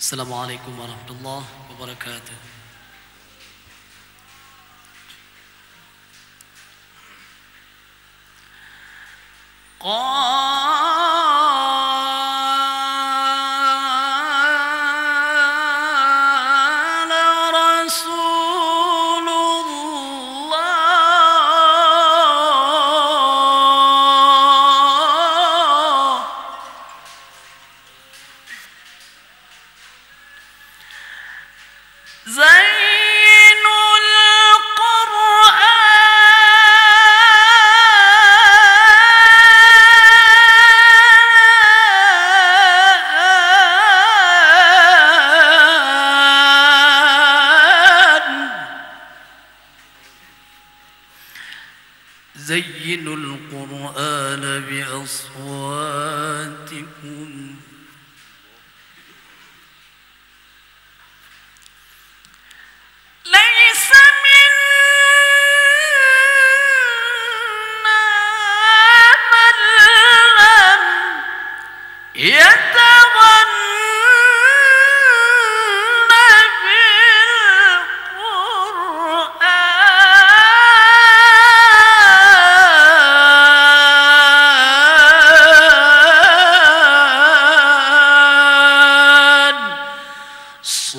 السلام عليكم ورحمة الله وبركاته. زينوا القرآن بأصواتكم ليس منا من لم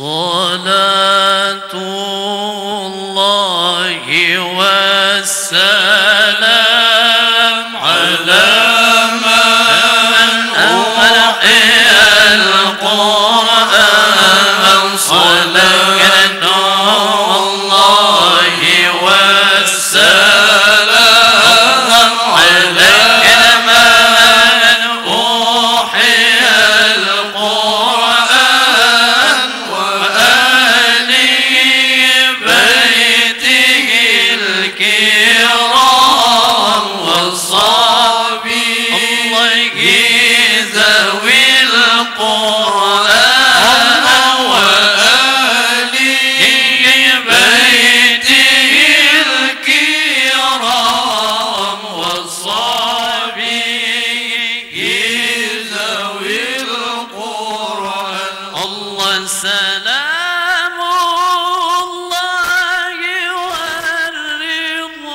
صلاة الله والسلام على من أحيا القرآن صلاة الله والسلام على من أحيا القرآن وآل بيته الكرام وصحبه ذوي القرآن وآل بيته الكرام وصحبه ذوي القرآن. الله سلام الله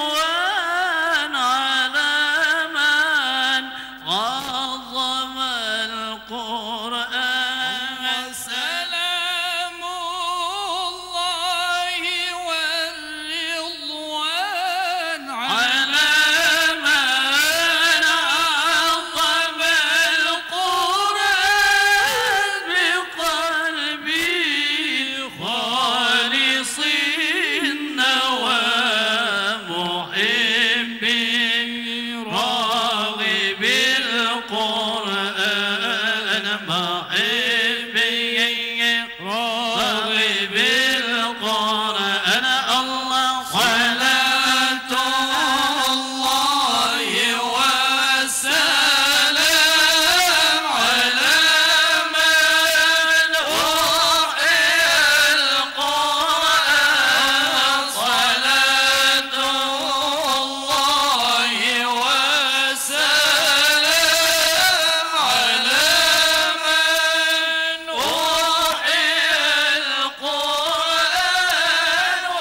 والرضوان على من عظم القرآن. سلام الله والرضوان على من عظم القرآن بقلبي خالص النوى محبي راغب القرآن محبي راغب القرآن. الله صلاة الله والسلام على من أحيا القرآن صلاة الله والسلام على من أحيا القرآن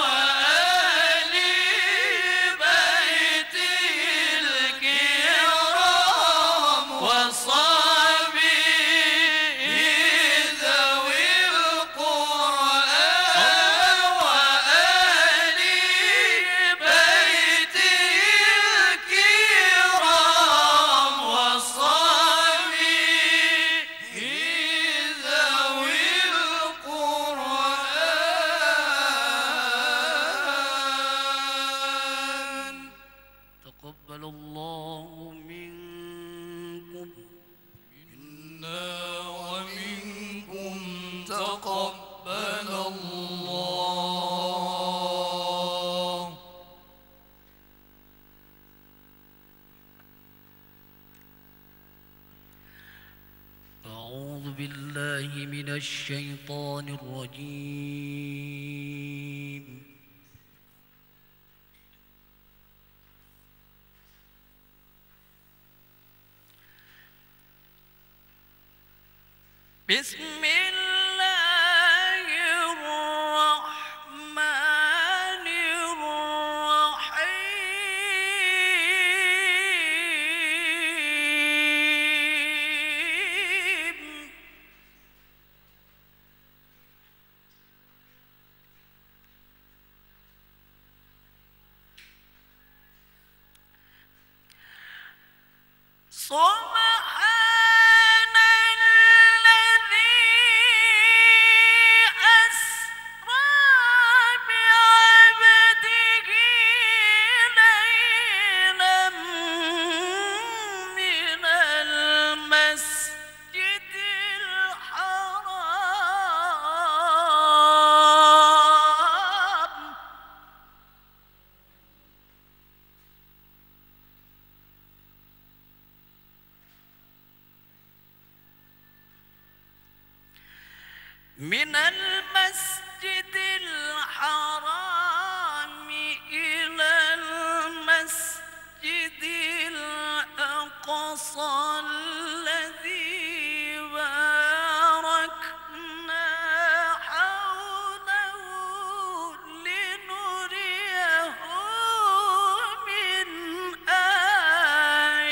وآل بيته الكرام وصحبه ذوي القرآن وآل بيته الكرام وصحبه ذوي القرآن. تقبل الله منكم منا ومنكم تقبل الله. أعوذ بالله من الشيطان الرجيم. بسم الله من المسجد الحرام إلى المسجد الأقصى الذي باركنا حوله لنريه من آياتنا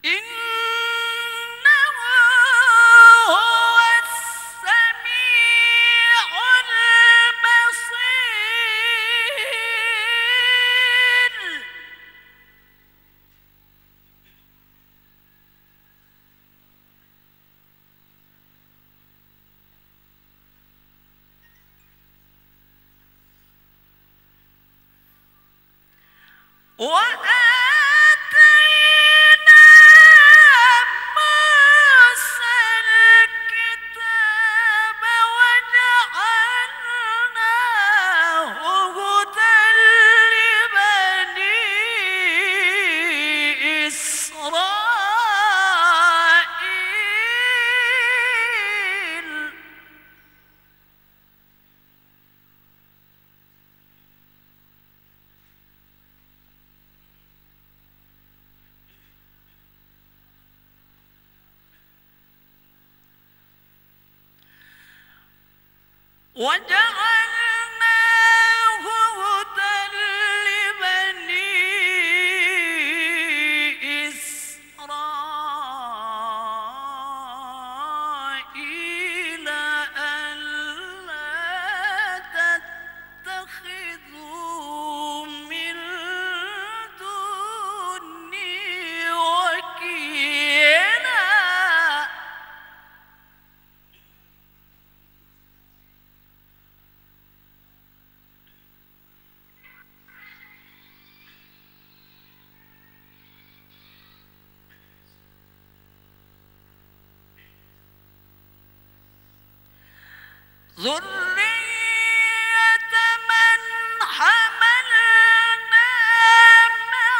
إنه هو السميع البصير وآتينا موسى الكتاب وجعلناه هدى لبني إسرائيل وجعلناه هدى لبني إسرائيل ألا تتخذوا من دوني وكيلا ذرية من حملنا مع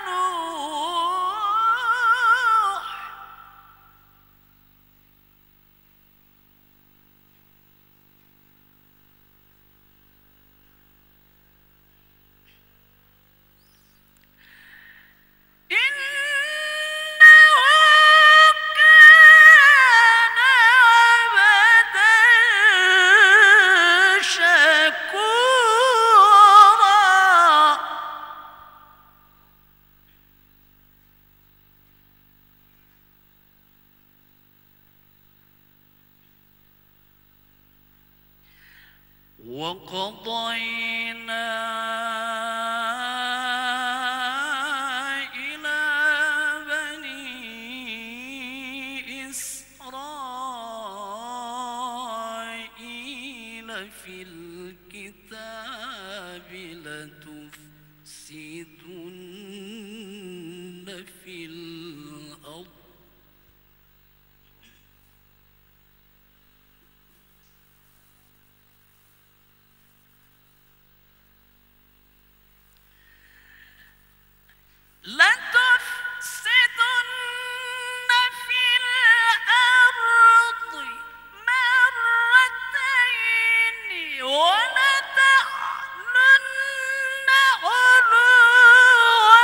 نوح إنه كان عبدا شكورا وقضينا إلى بني إسرائيل في الكتاب لتفسدن في الأرض لتفسدن في الأرض مرتين ولتعلن علوا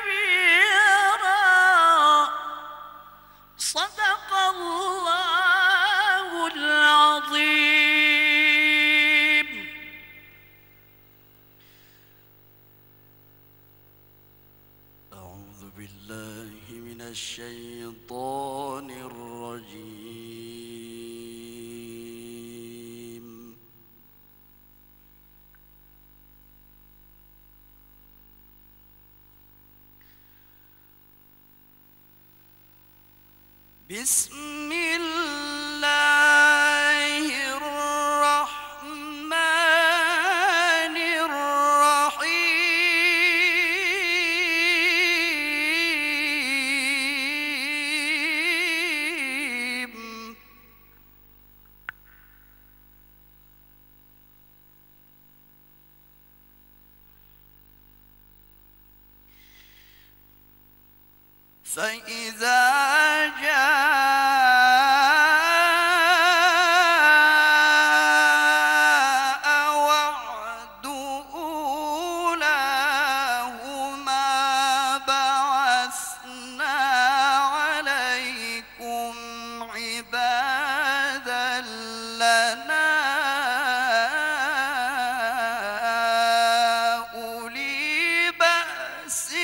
كبيرا صدق الله العظيم. أعوذ بالله من الشيطان الرجيم. بسم الله الرحمن الرحيم. فإذا جاء وعد أولاهما بعثنا عليكم عبادا لنا أولي بأس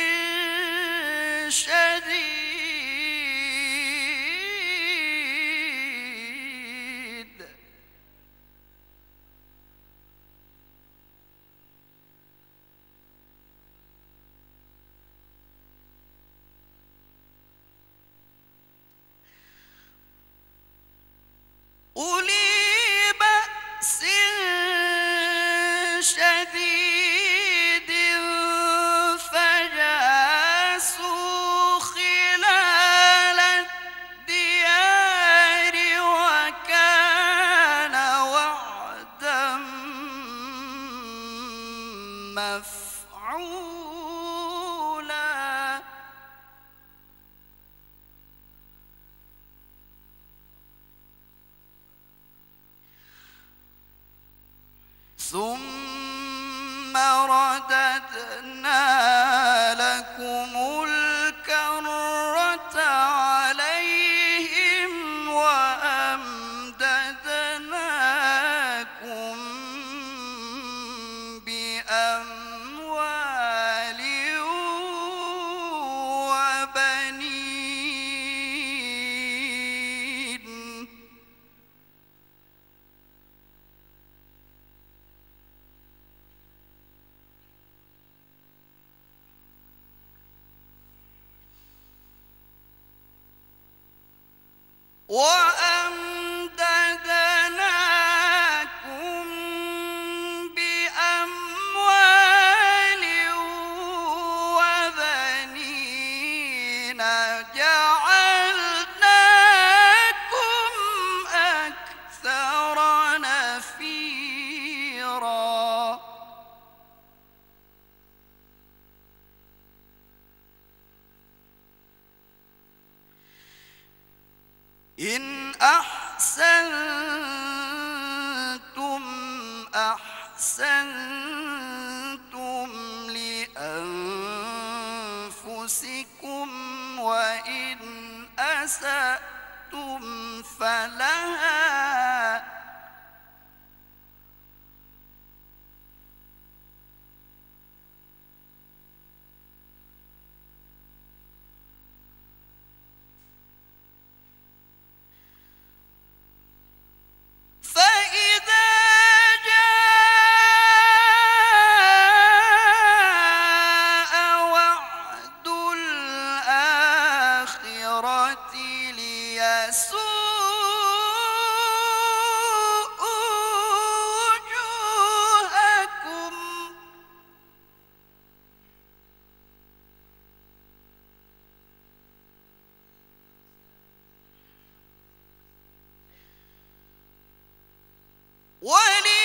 شديد أولي بأس شديد فجاسوا خلال الديار وكان وعدا مفعولا ثم رددنا لكم الكرة عليهم وأمددناكم بأموال وبنين وأمددناكم بأموال وبنين جعلناكم أكثر نفيرا إن أحسنتم أحسنتم لأنفسكم وإن أسأتم فلها فإذا جاء وعد الآخرة ليسوءوا وجوهكم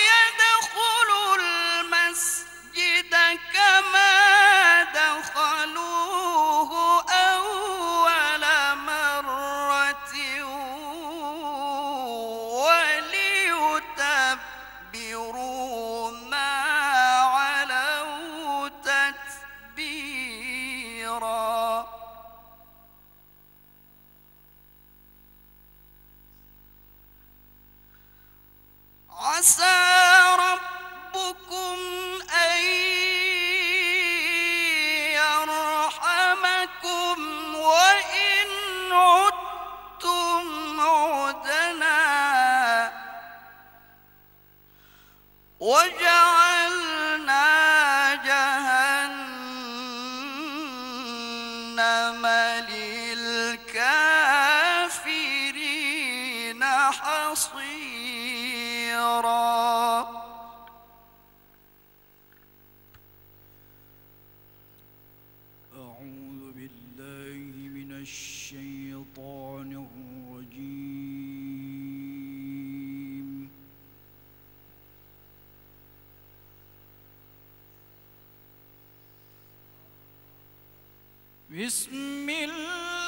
وليدخلوا المسجد كما دخلوه أول مرة وليتبروا ما علوا تتبيرا عسى ربكم أن يرحمكم وإن عدتم عدنا وجعلنا جهنم للكافرين حصيرا أعوذ بالله من الشيطان الرجيم بسم الله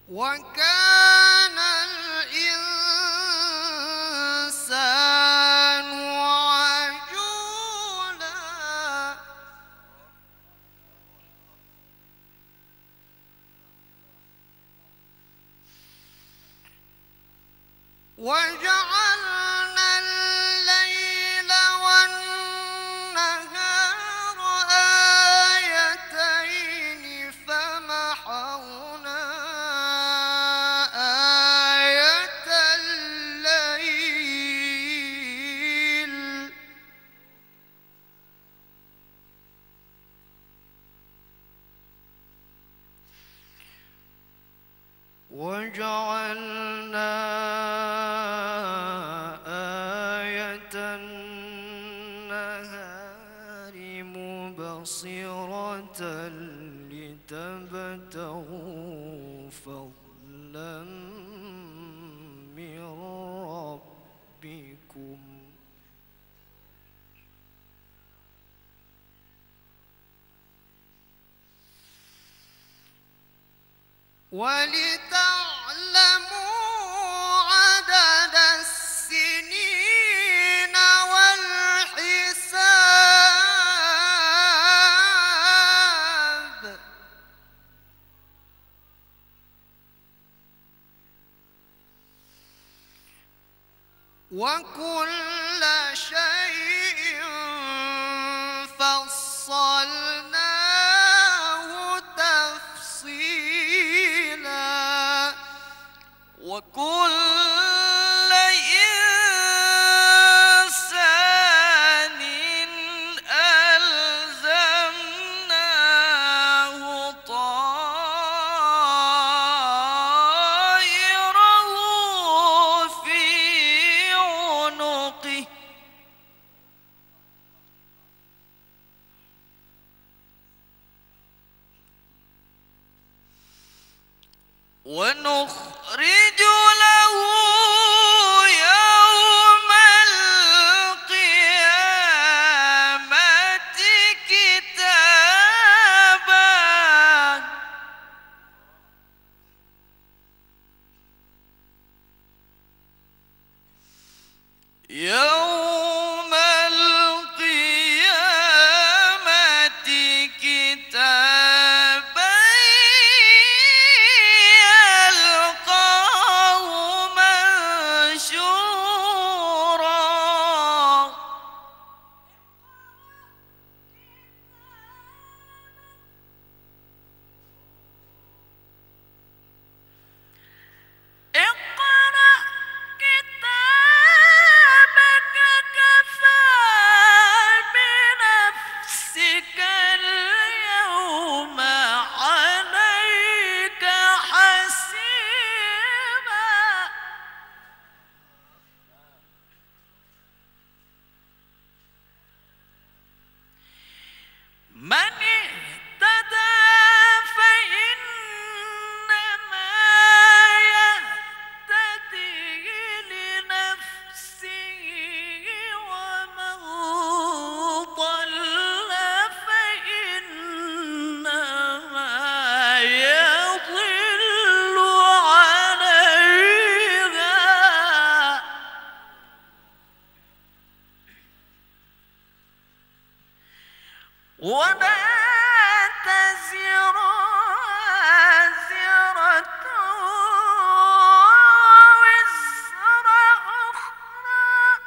وكان الإنسان عجولا وجعلنا الليل والنهار آيتين فمحونا آية الليل وجعلنا آية النهار مبصرة لتبتغوا فضلا من ربكم ولتعلموا عدد السنين والحساب وكل شيء فصلناه تفصيلا وكل إنسان ألزمناه طائره في عنقه ونخرج له يوم القيامة كتابا يوم القيامة ولا تزر وازرة وزر أخرى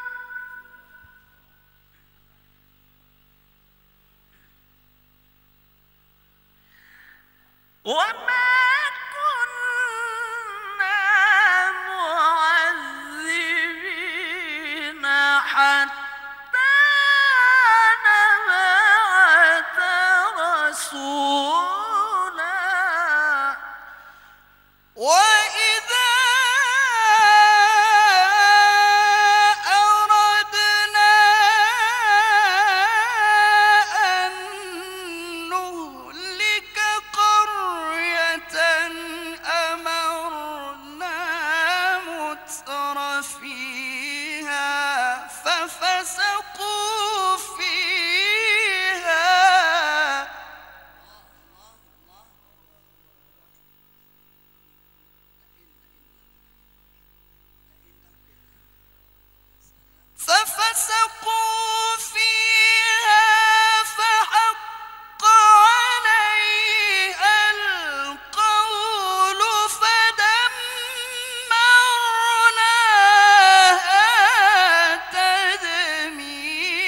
وما كنا معذبين حتى نبعث رسولا وإذا أردنا أن نهلك قرية أمرنا متر فيها ففسقوا فيها فحق عليها القول فدمرناها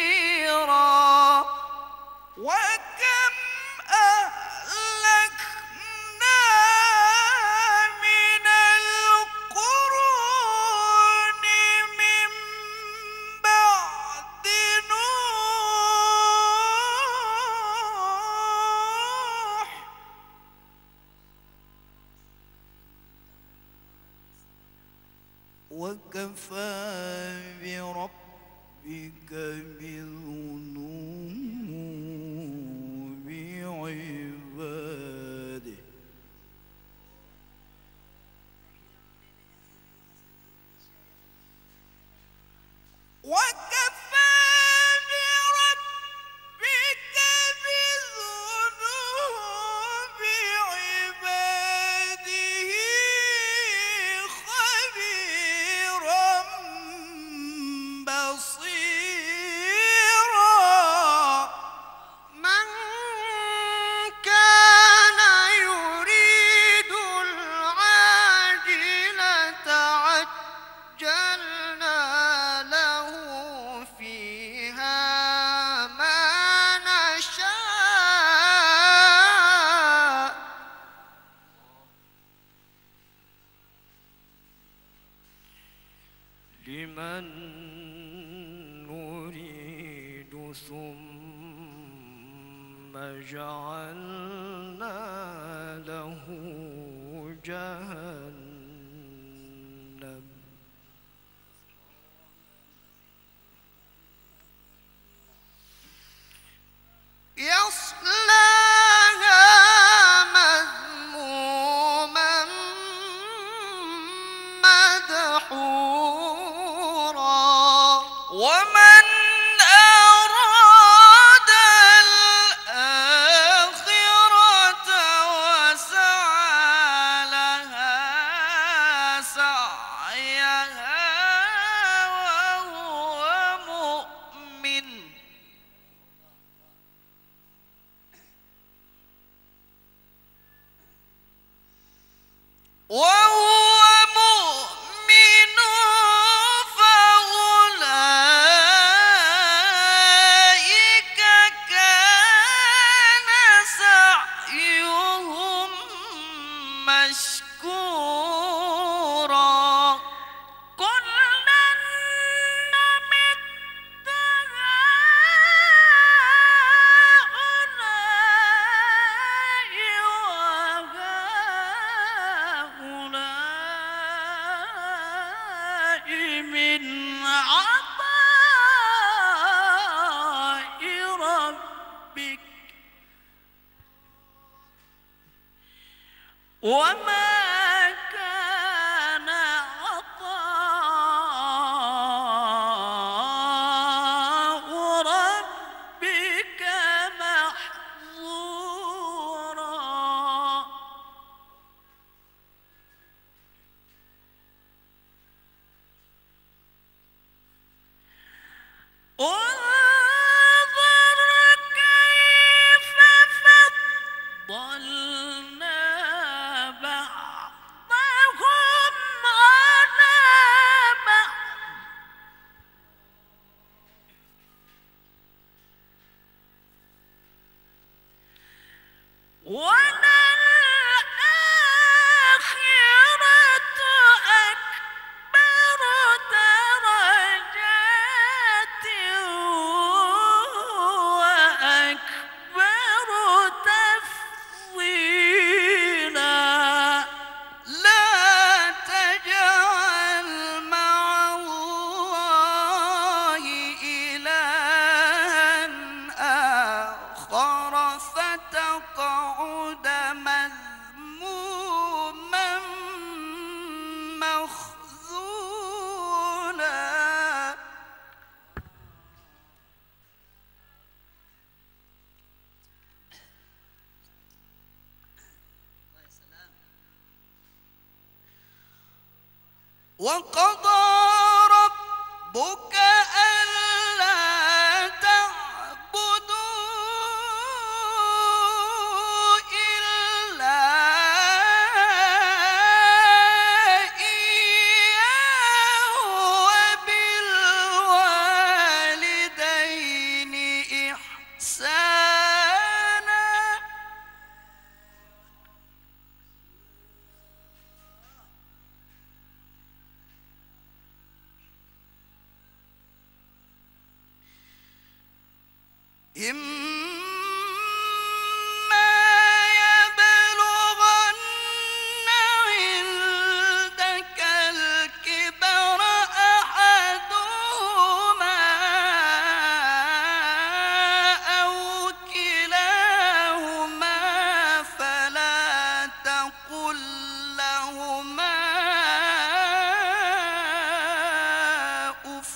تدميرا وكم أهلكنا من القرون من بعد نوح وكفى بربك بذنوب عباده وكفى بربك بذنوب عباده خبيرا بصيرا من كان يريد العاجلة عجلنا له فيها ما نشاء لمن نريد ثم جعلنا له جهنم يصلاها مذموما مدحورا ومن أراد الآخرة وسعى لها سعيها وهو مؤمن فأولئك كان سعيهم مشكورا كلا نمد هؤلاء من عطاء ربك وما كان عطاء ربك محظورا انظر كيف وقضى ربك ألا تعبدوا إلا إياه وبالوالدين إحسانا. إما يبلغن عندك الكبر أحدهما أو كلاهما فلا تقل لهما أف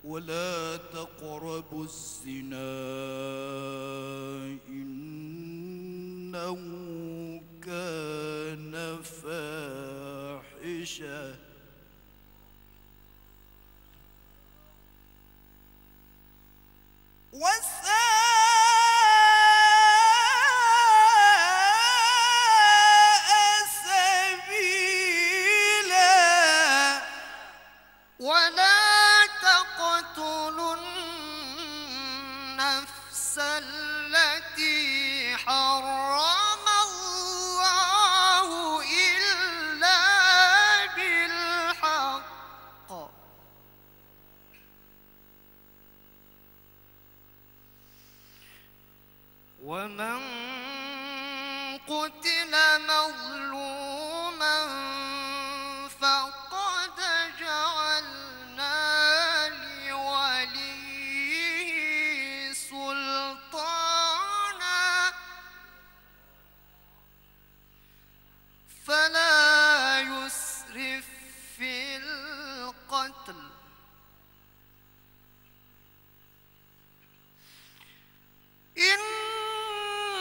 ولا تقربوا الزنا إنه كان فاحشة وساء سبيلا ولا تقتلوا النفس التي حرم الله إلا بالحق ومن قتل مظلوما فقد جعلنا لوليه سلطانا فلا يسرف في القتل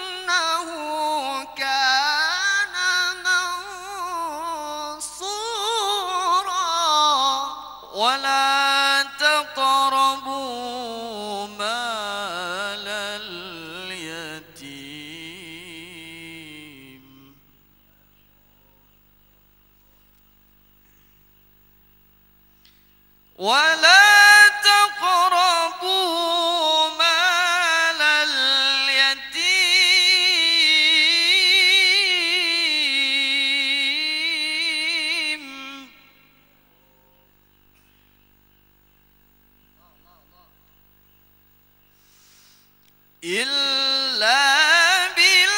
إنه كان منصورا ولا تقربوا مال اليتيم ولا تقربوا مال اليتيم إلا بالتي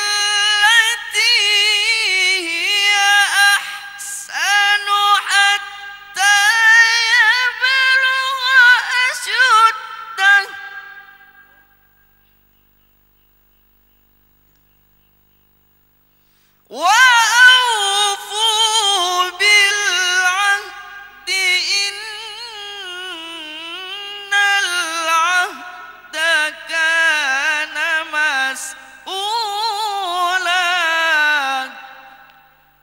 هي أحسن حتى يبلغ أشده وأوفوا بالعهد إن العهد كان مسؤولا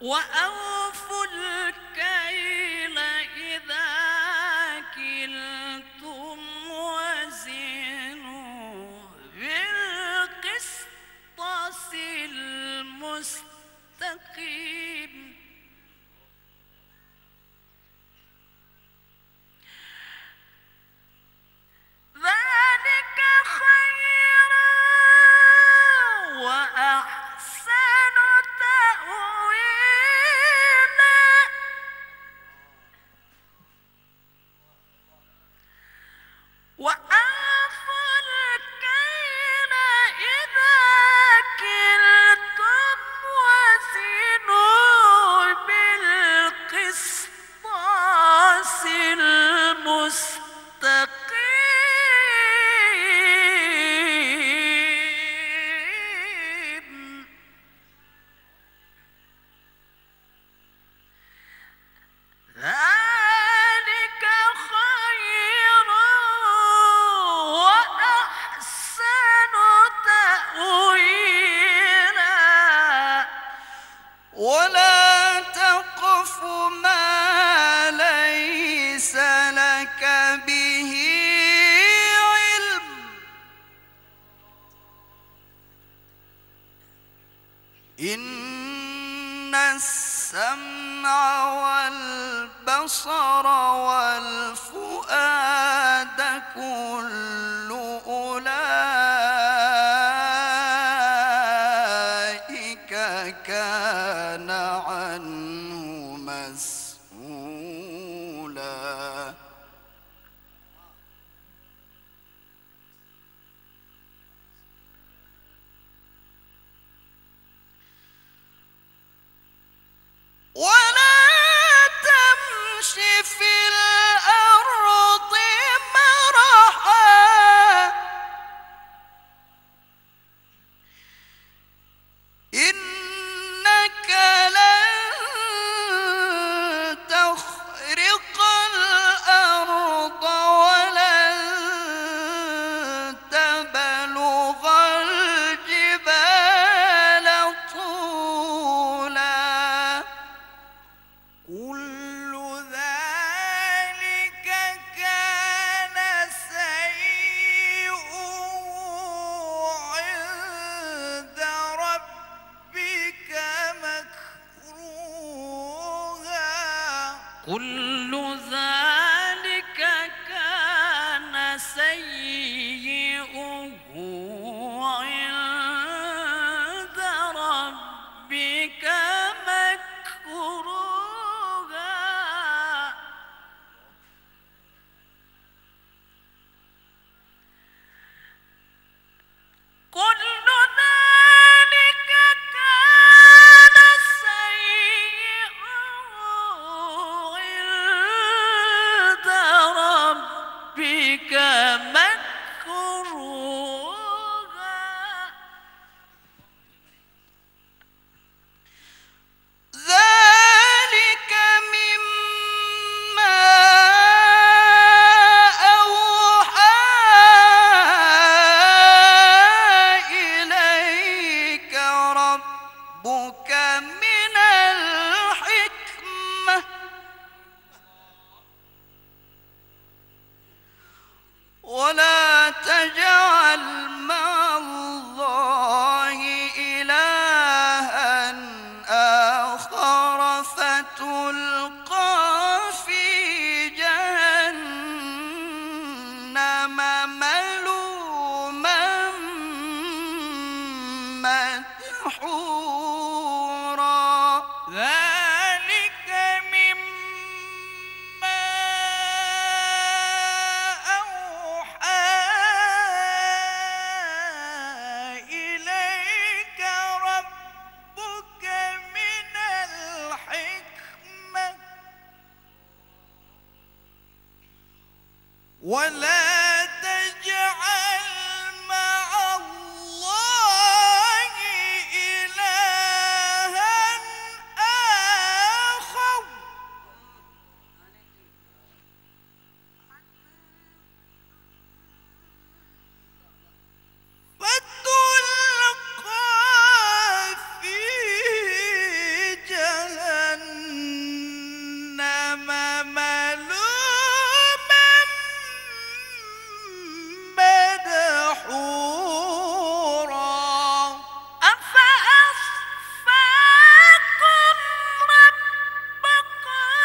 وأوفوا الكيل إذا كلتم وزنوا بالقسطاس المستقيم ذلك خير وأحسن تأويلا وأوفوا الكيل إذا كلتم وزنوا بالقسطاس المستقيم ذلك خير وأحسن تأويلا ولا تقف ما ليس لك به علم إن السمع والبصر والفؤاد كل أولئك كان عنه مسؤولا ولا تمش في الأرض مرحا إنك لن تخرج كل ذلك كان سيئه عند ربك مكروها كل ذلك كان سيئه عند ربك مكروها ذلك مما أوحى إليك ربك من الحكمة ولا تجعل مع الله إلها آخر فتلقى في جهنم ملوما مدحورا ذلك مما أوحى إليك ربك من الحكمة ولا تجعل مع الله إلها آخر فتلقى في جهنم ملوما مدحورا أفأصفاكم ربكم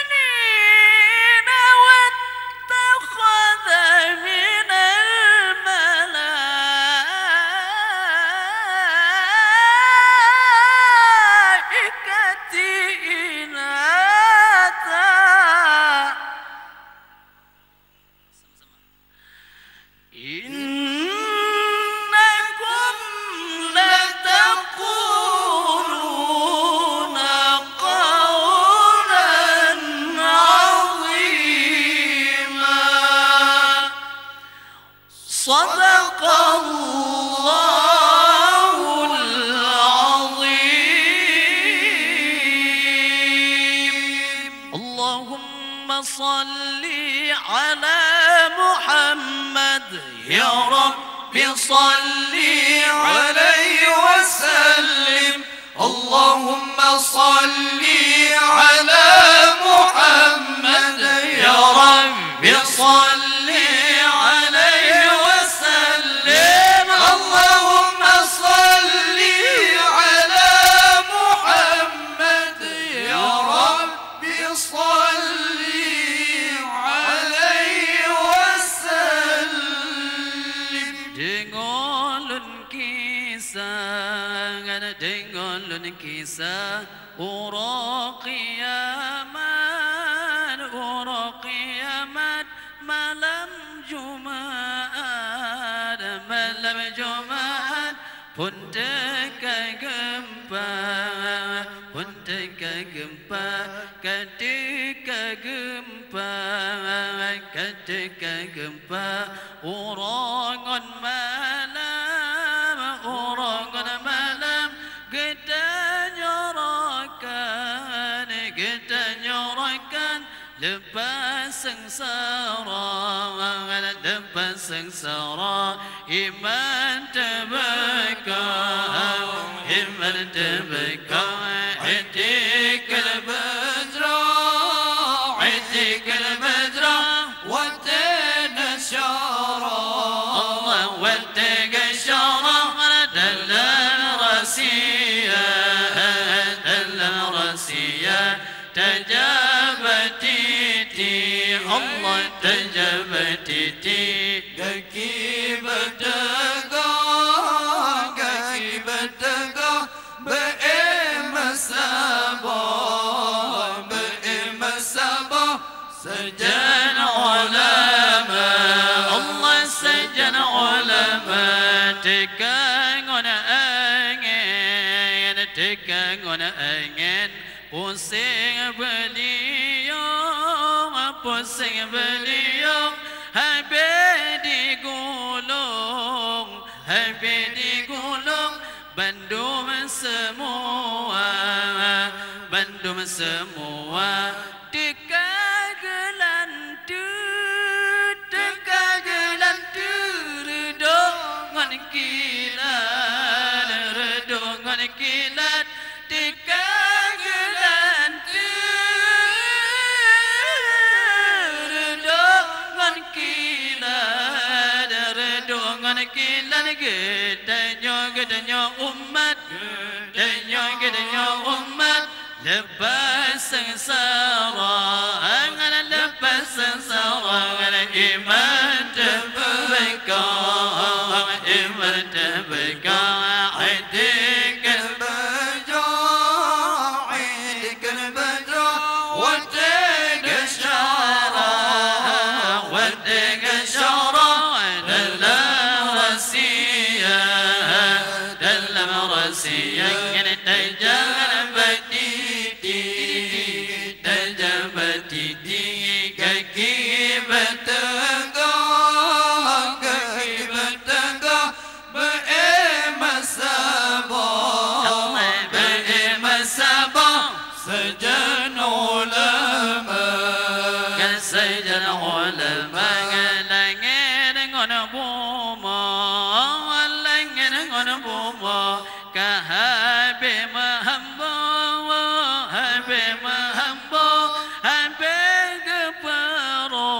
بالبنين واتخذ من الملائكة إناثا إنكم لتقولون قولا عظيما صدق الله العظيم اللهم صل على محمد يا رب صل عليه وسلم اللهم صل على محمد يا رب صل عليه وسلم اللهم صل على محمد يا رب صل عليه وسلم dengan kisah uraq qiyamat malam Jumat pun tergempa ketika gempa urangan malam kita nyorakan lepas sengsara iman terbeka عتيك البدرة وتنشرا الله وتقشرا دل الرسية Allah terjabat titik kaki bertegak, kaki bertegak, beremas sabar, beremas sabar, Sejan ulama Allah sejan ulama Tekan ngona angin Tekan ngona angin Pusing beliau Pusing beliau Habis digulung Habis digulung Bandung semua Bandung semua Dekat gelantur Dekat gelantur Redongan kilat Redongan kilat Dekat gelantur Redongan kilat Redongan kilat Gedenya umat Gedenya umat Lepas sengsara Angan lepas sengsara Angan iman terbekal Iman terbekal Aidikan berjah, aidikan berjah, Wadega syarah Wadega syarah Dalam rahsia Dalam rahsia Yang terjabat titik Terjabat titik Kaki bertegak, kaki bertegak, beremas sabar, beremas sabar sejan ulama. Sejan ulama Langit ngon buma Langit ngon buma Kahabi mahamba Habi mahamba Habi geparu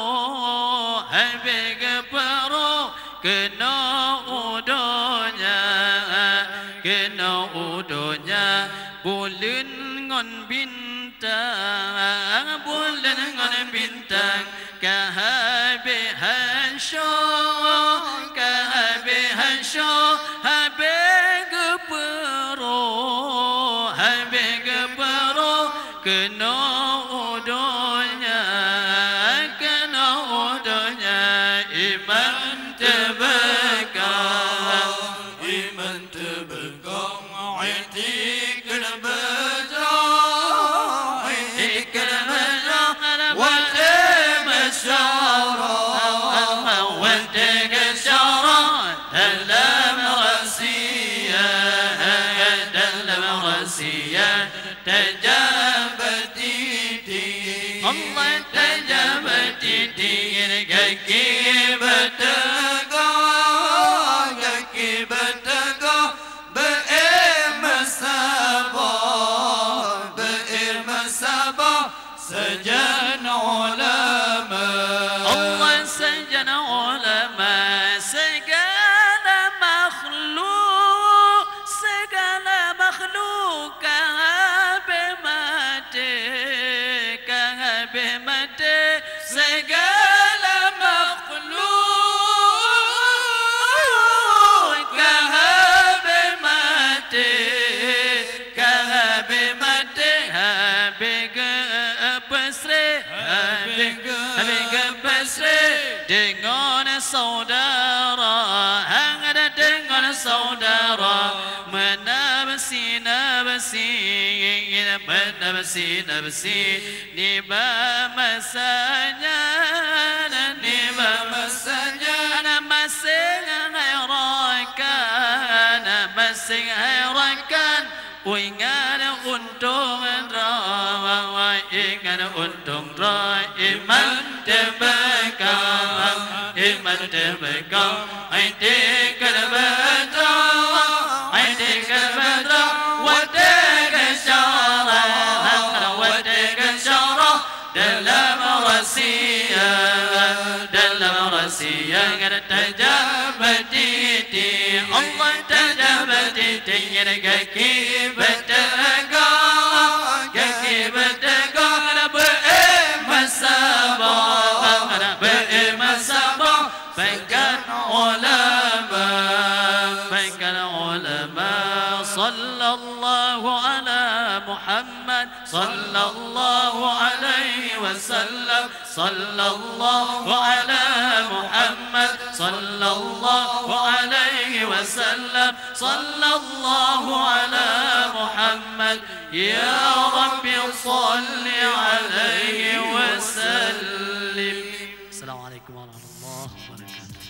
Habi geparu Kena udonya Kena udonya Bulan ngon bintang Bulan ngon bintang Kahabi hansyo Kahabi hansyo Habi geparu Habi geparu Kena udonya Kena udonya Iman terbekal Iman terbekal, aidikan berjah, aidikan berjah, wadega syarah, wadega syarah Dalam rahsia Dalam rahsia Terjabat titik Allah terjabat titik Kaki bertegak, kaki bertegak, beremas sabar, beremas sabar, sejan ulama. Allah sejan ulama Segala makhluk Segala makhluk Kahabi mati Kahabi mati Segala makhluk Kahabi mati Kahabi mati Habi gepesri Habi gepesri Dengan saudara Hangat dengan saudara Menabsi nabsi Menabsi nabsi Niba masanya Niba masanya Masing hayrakan Masing hayrakan Ingat untung rawa Ingat untung rawa Iman terbekal Iman terbekal Aidikan berjah Aidikan berjah Wadega syarah Wadega syarah Dalam rahsia Dalam rahsia Terjabat titik Allah terjabat titik Kaki bertegak Kaki bertegak Beremas sabar صلى الله على محمد صلى الله عليه وسلم صلى الله على محمد صلى الله عليه وسلم صلى الله على محمد يا رب صل عليه وسلم. السلام عليكم ورحمة الله وبركاته.